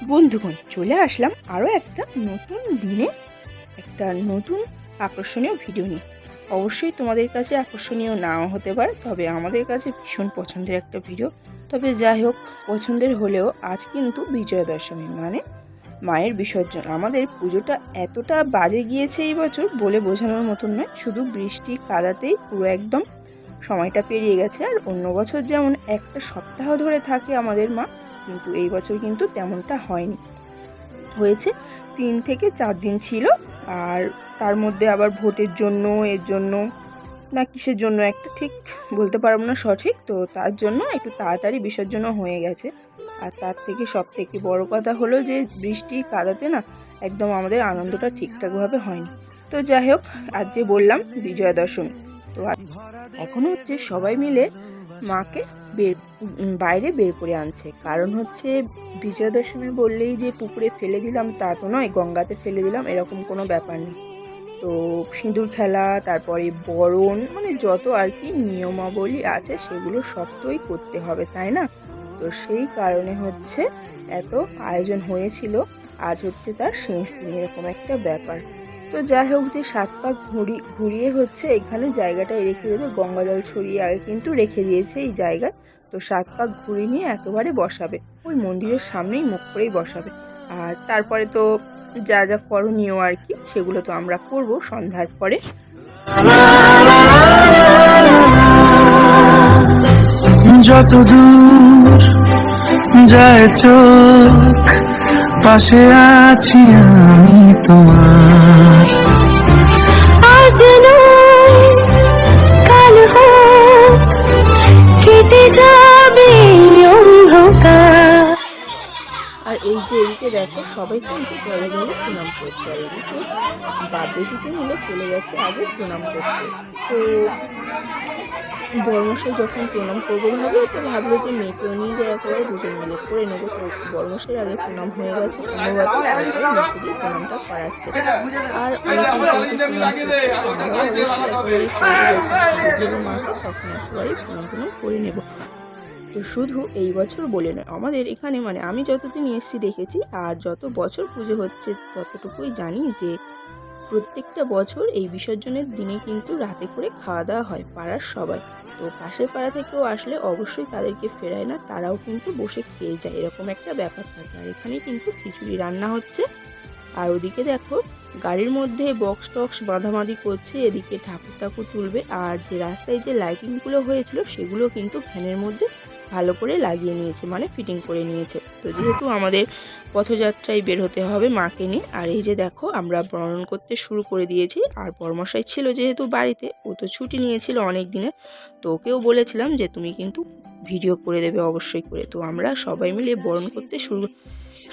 বন্ধুগণ, চলে আসলাম আরও একটা নতুন দিনে একটা নতুন আকর্ষণীয় ভিডিও নিয়ে। অবশ্যই তোমাদের কাছে আকর্ষণীয় নাও হতে পারে, তবে আমাদের কাছে ভীষণ পছন্দের একটা ভিডিও। তবে যাই হোক, পছন্দের হলেও আজ কিন্তু বিজয়া দশমী, মানে মায়ের বিসর্জন। আমাদের পুজোটা এতটা বাজে গিয়েছে এই বছর, বলে বোঝানোর মতন নয়। শুধু বৃষ্টি কাদাতেই পুরো একদম সময়টা পেরিয়ে গেছে। আর অন্য বছর যেমন একটা সপ্তাহ ধরে থাকে আমাদের মা, কিন্তু এই বছর কিন্তু তেমনটা হয়নি। হয়েছে 3 থেকে 4 দিন ছিল। আর তার মধ্যে আবার ভোটের জন্য, এর জন্য না কিসের জন্য একটা ঠিক বলতে পারবো না সঠিক, তো তার জন্য একটু তাড়াতাড়ি বিসর্জনও হয়ে গেছে। আর তার থেকে সব থেকে বড় কথা হলো যে বৃষ্টি কাদাতে না একদম আমাদের আনন্দটা ঠিকঠাকভাবে হয়নি। তো যাই হোক, আজ যে বললাম বিজয়া দশমী, তো এখন হচ্ছে সবাই মিলে মাকে বাইরে বের করে আনছে। কারণ হচ্ছে বিজয়া দশমী বললেই যে পুকুরে ফেলে দিলাম তা তো নয়, গঙ্গাতে ফেলে দিলাম এরকম কোনো ব্যাপার নেই। তো সিঁদুর খেলা, তারপরে বরণ, মানে যত আর কি নিয়মাবলী আছে সেগুলো সবই করতে হবে, তাই না? তো সেই কারণে হচ্ছে এত আয়োজন হয়েছিল। আজ হচ্ছে তার শেষ দিন, এরকম একটা ব্যাপার। তো যাই হোক, যে 7 পাক ঘুরিয়ে হচ্ছে এখানে জায়গাটায় রেখে দেবে, গঙ্গা জল ছড়িয়ে আগে কিন্তু রেখে দিয়েছে এই জায়গায়। তো 7 পাক ঘুরিয়ে নিয়ে একেবারে বসাবে, ওই মন্দিরের সামনেই মুখ করেই বসাবে। আর তারপরে তো যা যা করণীয় আর কি, সেগুলো তো আমরা করব সন্ধ্যার পরে। যত দূর যায় চোখ, পাশে আছি আমি তোমার। আজ নয় কাল হোক, কেটে যাবে অন্ধকার। আর এই যে এদিকে দেখো, সবাই কিন্তু দলে দলে প্রণাম করছে, আর এদিকে বাদ্যদিকে মিলে চলে গেছে আগে প্রণাম করতে। তো বড়মশাই যখন প্রণাম করবো ভাবলো যে মেয়েকেও নিয়ে যায়, একেবারে দুজন মিলে করে নেবো। তো বড়মশাই আগে প্রণাম হয়ে গেছে সম্ভবত, তারপরে মেয়েকে দিয়ে প্রণামটা করাচ্ছে। আর মাকে তখন একেবারে প্রণাম টনাম করে নেবো। তো শুধু এই বছর বলে নয়, আমাদের এখানে মানে আমি যতদিন এসেছি দেখেছি, আর যত বছর পুজো হচ্ছে ততটুকুই জানি যে প্রত্যেকটা বছর এই বিসর্জনের দিনে কিন্তু রাতে করে খাওয়া দাওয়া হয় পাড়ার সবাই। তো পাশের পাড়া থেকেও আসলে অবশ্যই তাদেরকে ফেরায় না, তারাও কিন্তু বসে খেয়ে যায়, এরকম একটা ব্যাপার থাকে। আর এখানে কিন্তু খিচুড়ি রান্না হচ্ছে। আর ওদিকে দেখো, গাড়ির মধ্যে বক্স টক্স বাঁধাবাঁধি করছে, এদিকে ঠাকুর ঠাকুর তুলবে। আর যে রাস্তায় যে লাইটিংগুলো হয়েছিল সেগুলো কিন্তু ফ্যানের মধ্যে ভালো করে লাগিয়ে নিয়েছে, মানে ফিটিং করে নিয়েছে। তো যেহেতু আমাদের পথযাত্রায় বের হতে হবে মাকে নিয়ে, আর এই যে দেখো আমরা বরণ করতে শুরু করে দিয়েছি। আর বড়মশাই ছিল যেহেতু বাড়িতে, ও তো ছুটি নিয়েছিল অনেক দিনের, তো ওকেও বলেছিলাম যে তুমি কিন্তু ভিডিও করে দেবে অবশ্যই করে। তো আমরা সবাই মিলে বরণ করতে শুরু,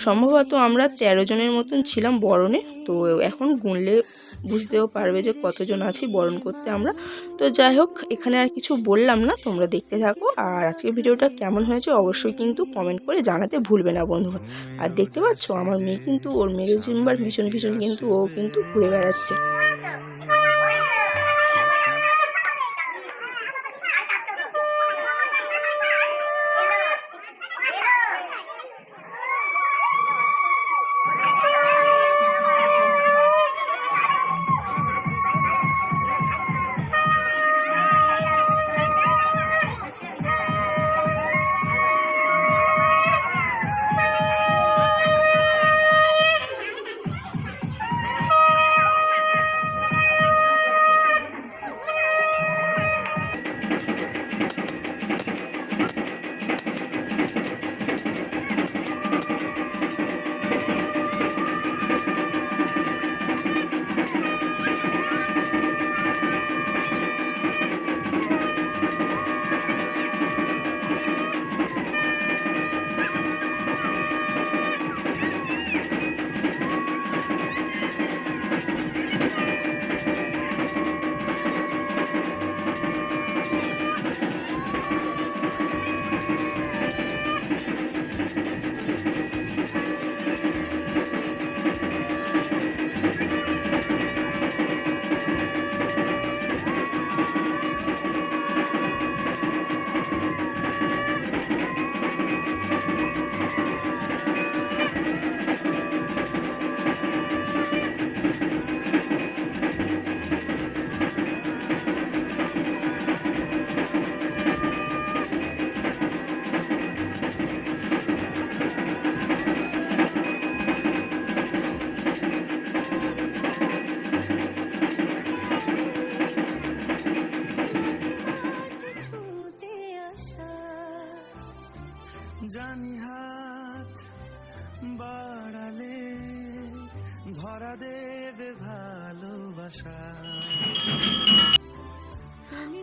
সম্ভবত আমরা 13 জনের মতন ছিলাম বরণে। তো এখন গুনলে বুঝতেও পারবে যে কতজন আছি বরণ করতে আমরা। তো যাই হোক, এখানে আর কিছু বললাম না, তোমরা দেখতে থাকো। আর আজকের ভিডিওটা কেমন হয়েছে অবশ্যই কিন্তু কমেন্ট করে জানাতে ভুলবে না বন্ধুরা। আর দেখতে পাচ্ছ আমার মেয়ে কিন্তু ওর মেরে জিম্বার ভীষণ ভীষণ কিন্তু ও কিন্তু ঘুরে বেড়াচ্ছে।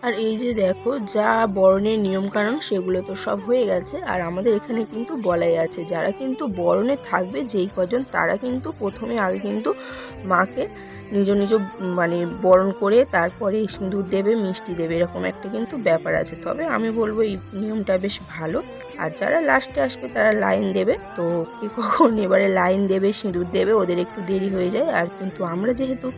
আর এই যে দেখো, যা বরণের নিয়ম কানুন সেগুলো তো সব হয়ে গেছে। আর আমাদের এখানে কিন্তু বলাই আছে, যারা কিন্তু বরণে থাকবে যেই কজন, তারা কিন্তু প্রথমে আগে কিন্তু মাকে নিজ নিজ মানে বরণ করে তারপরে সিঁদুর দেবে, মিষ্টি দেবে, এরকম একটা কিন্তু ব্যাপার আছে। তবে আমি বলবো এই নিয়মটা বেশ ভালো। আর যারা লাস্টে আসবে তারা লাইন দেবে, তো কে কখন এবারে লাইন দেবে, সিঁদুর দেবে, ওদের একটু দেরি হয়ে যায়। আর কিন্তু আমরা যেহেতু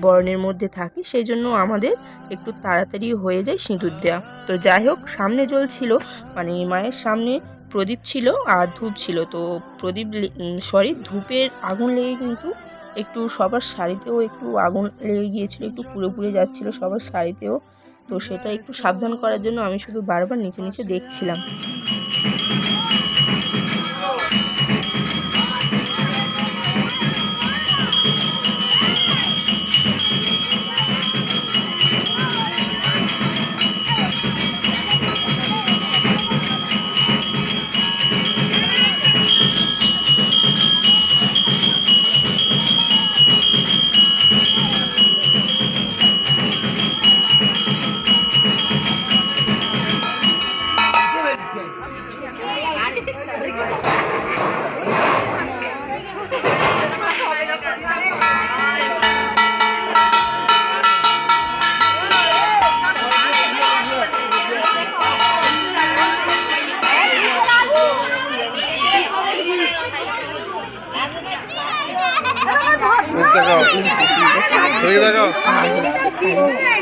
বরণের মধ্যে থাকি সেই জন্য আমাদের একটু তাড়াতাড়ি হয়ে যায় সিঁদুর দেওয়া। তো যাই হোক, সামনে জ্বলছিল মানে মায়ের সামনে প্রদীপ ছিল আর ধূপ ছিল। তো ধূপের আগুন লেগে কিন্তু একটু সবার শাড়িতেও একটু আগুন লেগে গিয়েছিল, একটু পুড়ে পুড়ে যাচ্ছিল সবার শাড়িতেও। তো সেটা একটু সাবধান করার জন্য আমি শুধু বারবার নিচে নিচে দেখছিলাম।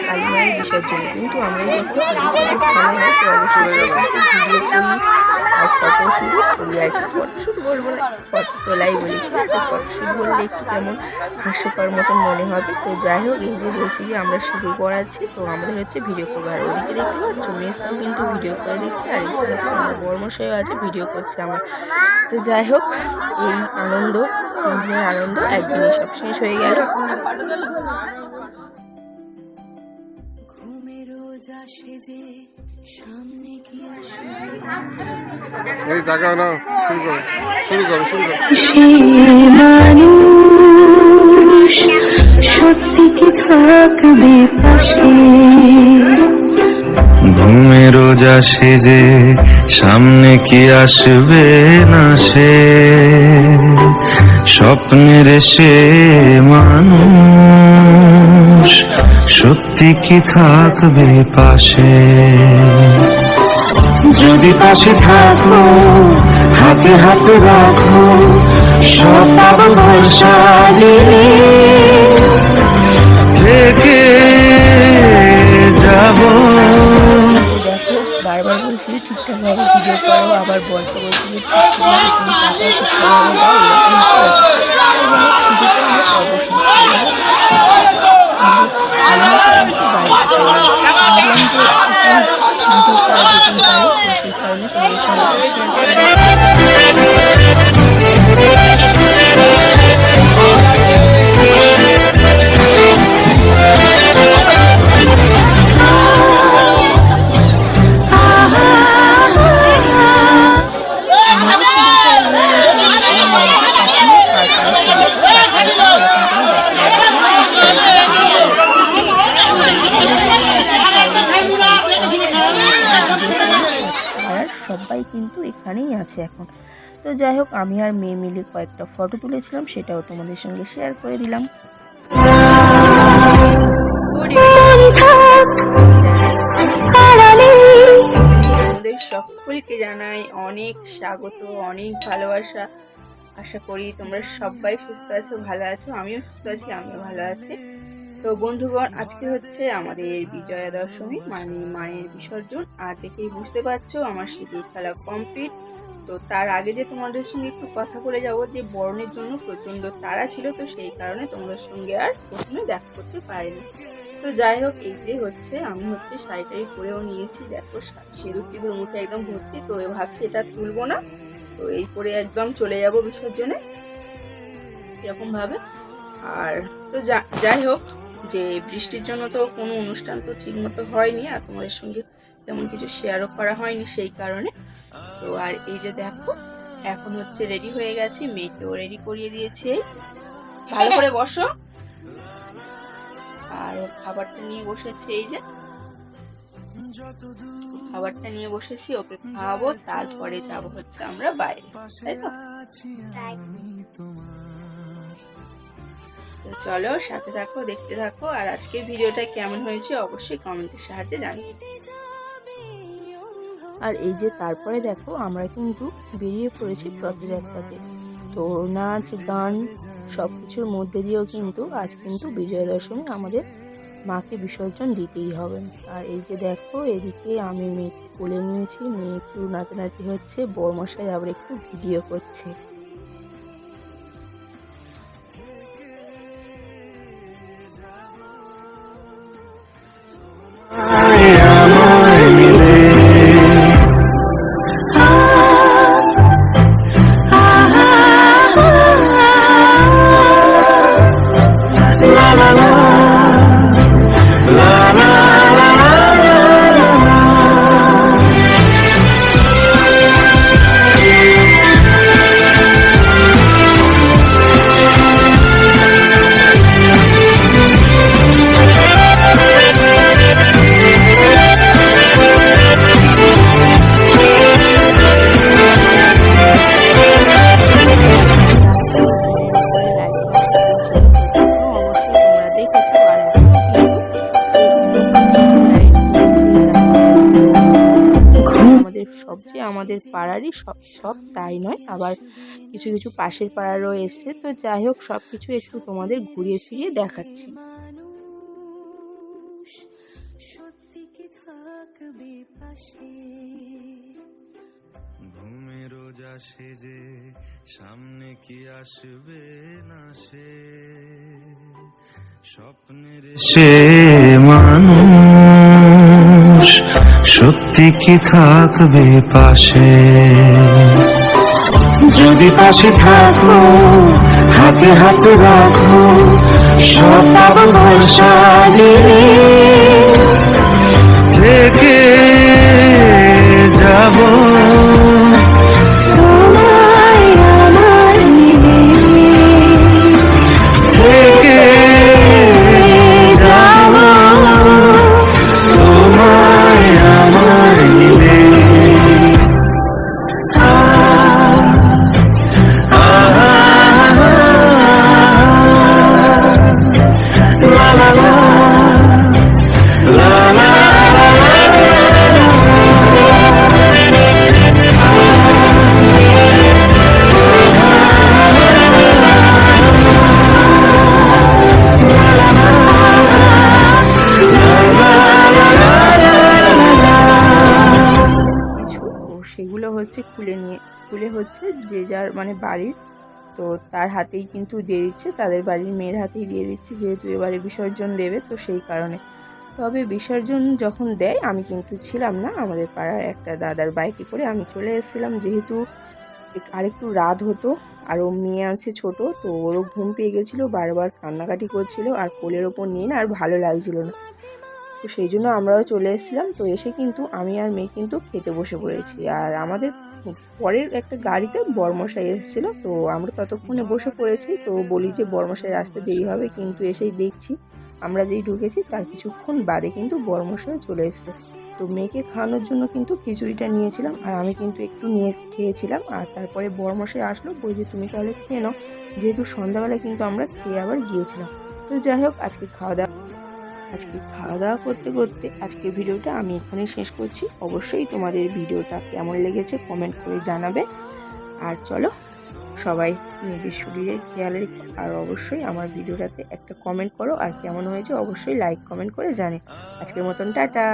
কালীমায়ের বিসর্জন কিন্তু আমরা ফটোশ্যুট করি আর কি। ফটোশ্যুট বলবো না, ফটো তোলাই বলি, ঠিক আছে? ফটোশ্যুট বললে একটু কেমন হাস্যকর মতন মনে হবে। তো যাই হোক, এই যে বলছি যে আমরা সিঁদুর পড়াচ্ছি, তো আমাদের হচ্ছে ভিডিও করবো। আর ওদিকে দেখতে পাচ্ছ মেয়েটাও কিন্তু ভিডিও করে দিচ্ছে, আর এখানে হচ্ছে আমার বর্মশাইও আছে, ভিডিও করছে আমার। তো যাই হোক, এই আনন্দ, দিনের আনন্দ একদিনে সব শেষ হয়ে গেল। সত্যি কি থাকবে পাশে, ঘুমের রোজা সেজে সামনে কি আসবে না সে, স্বপ্নের সে মানুষ সত্যি কি থাকবে পাশে। যদি পাশে থাকো হাতে হাতে রাখো, সব পাবো ভরসা দিলে থেকে যাবো। দেখো, বারবার বলছি ঠিকঠাকভাবে ভিডিও করো, আবার বলতে বলছি যে ঠিকঠাকভাবে দাও, সবাই কিন্তু এখানেই আছে এখন। তো যাই হোক, আমি আর মেয়ে মিলে কয়েকটা ফটো তুলেছিলাম, সেটাও তোমাদের সঙ্গে শেয়ার করে দিলাম। আমাদের সকলকে জানাই অনেক স্বাগত, অনেক ভালোবাসা। আশা করি তোমরা সবাই সুস্থ আছো, ভালো আছো। আমিও সুস্থ আছি, আমিও ভালো আছি। তো বন্ধুগণ, আজকে হচ্ছে আমাদের বিজয়া দশমী, মানে মায়ের বিসর্জন। আর দেখেই বুঝতে পারছো আমার সিঁদুর খেলা কমপ্লিট। তো তার আগে যে তোমাদের সঙ্গে একটু কথা বলে যাব, যে বরণের জন্য প্রচণ্ড তাড়া ছিল, তো সেই কারণে তোমাদের সঙ্গে আর প্রথমে দেখা করতে পারিনি। তো যাই হোক, এই যে হচ্ছে আমি হচ্ছে শাড়িটাই পরেও নিয়েছি। দেখো, সিঁদুর টিঁদুর মুখে একদম ভর্তি। তো ভাবছি এটা তুলবো না, তো এই পরে একদম চলে যাব বিসর্জনে এরকমভাবে। আর তো যাই হোক, যে বৃষ্টির জন্য তো কোনো অনুষ্ঠান তো ঠিক মতো হয়নি, আর তোমাদের সঙ্গে তেমন কিছু শেয়ারও করা হয়নি সেই কারণে। তো আর এই যে দেখো, এখন হচ্ছে রেডি হয়ে গেছি, মেয়েকেও রেডি করিয়ে দিয়েছি। ভালো করে বসো। আর ওর খাবারটা নিয়ে বসেছি, এই যে খাবারটা নিয়ে বসেছি, ওকে খাওয়াবো, তারপরে যাব হচ্ছে আমরা বাইরে, তাই তো? তো চলো সাথে থাকো, দেখতে থাকো। আর আজকের ভিডিওটা কেমন হয়েছে অবশ্যই কমেন্টের সাহায্যে জানিও। আর এই যে তারপরে দেখো আমরা কিন্তু বেরিয়ে পড়েছি রথযাত্রাতে। তো নাচ গান সব কিছুর মধ্যে দিয়েও কিন্তু আজ কিন্তু বিজয়া দশমী, আমাদের মাকে বিসর্জন দিতেই হবে। আর এই যে দেখো এদিকে আমি মেয়েকে কোলে নিয়েছি, মেয়ে একটু নাচানাচি হচ্ছে, বরমশাই আবার একটু ভিডিও করছে। সবচেয়ে আমাদের পাড়ারই সব তাই নয়, আবার কিছু কিছু পাশের পাড়ারও এসছে। তো যাই হোক সব কিছু একটু তোমাদের ঘুরিয়ে ফিরিয়ে দেখাচ্ছি। ঘুমের রোজা সেজে সামনে কি আসবে না সে স্বপ্নের সে মানুষ সত্যি কি থাকবে পাশে? যদি পাশে থাকো হাতে হাতে রাখো সব পাবো ভরসা দিলে থেকে যাব তোমায় আমার থেকে যাব তোমায় আমার মিলে। সেগুলো হচ্ছে খুলে হচ্ছে যে যার মানে বাড়ির, তো তার হাতেই কিন্তু দিয়ে দিচ্ছে, তাদের বাড়ির মেয়ের হাতেই দিয়ে দিচ্ছে, যেহেতু এবারে বিসর্জন দেবে তো সেই কারণে। তবে বিসর্জন যখন দেয় আমি কিন্তু ছিলাম না, আমাদের পাড়ার একটা দাদার বাইকে করে আমি চলে এসেছিলাম, যেহেতু আরেকটু রাত হতো, আর ও মেয়ে আছে ছোট, তো ওরও ঘুম পেয়ে গেছিলো, বারবার কান্নাকাটি করছিল, আর কোলের ওপর নিয়ে না আর ভালো লাগছিল না, তো সেই জন্য আমরাও চলে এসেছিলাম। তো এসে কিন্তু আমি আর মেয়ে কিন্তু খেতে বসে পড়েছি, আর আমাদের পরের একটা গাড়িতে বরমশাই এসেছিলো, তো আমরা ততক্ষণে বসে পড়েছি। তো বলি যে বরমশাই আসতে দেরি হবে, কিন্তু এসেই দেখছি আমরা যেই ঢুকেছি তার কিছুক্ষণ বাদে কিন্তু বরমশাই চলে এসছে। তো মেয়েকে খাওয়ানোর জন্য কিন্তু খিচুড়িটা নিয়েছিলাম, আর আমি কিন্তু একটু নিয়ে খেয়েছিলাম। আর তারপরে বরমশাই আসলো, বলছে তুমি তাহলে খেয়ে নাও, যেহেতু সন্ধ্যাবেলা কিন্তু আমরা খেয়ে আবার গিয়েছিলাম। তো যাই হোক আজকে খাওয়া দাওয়া করতে করতে আজকের ভিডিওটা আমি এখানেই শেষ করছি। অবশ্যই তোমাদের ভিডিওটা কেমন লেগেছে কমেন্ট করে জানাবে। আর চলো সবাই নিজের শরীরের খেয়াল রেখো, আর অবশ্যই আমার ভিডিওটাতে একটা কমেন্ট করো, আর কেমন হয়েছে অবশ্যই লাইক কমেন্ট করে জানে। আজকের মতন টাটা।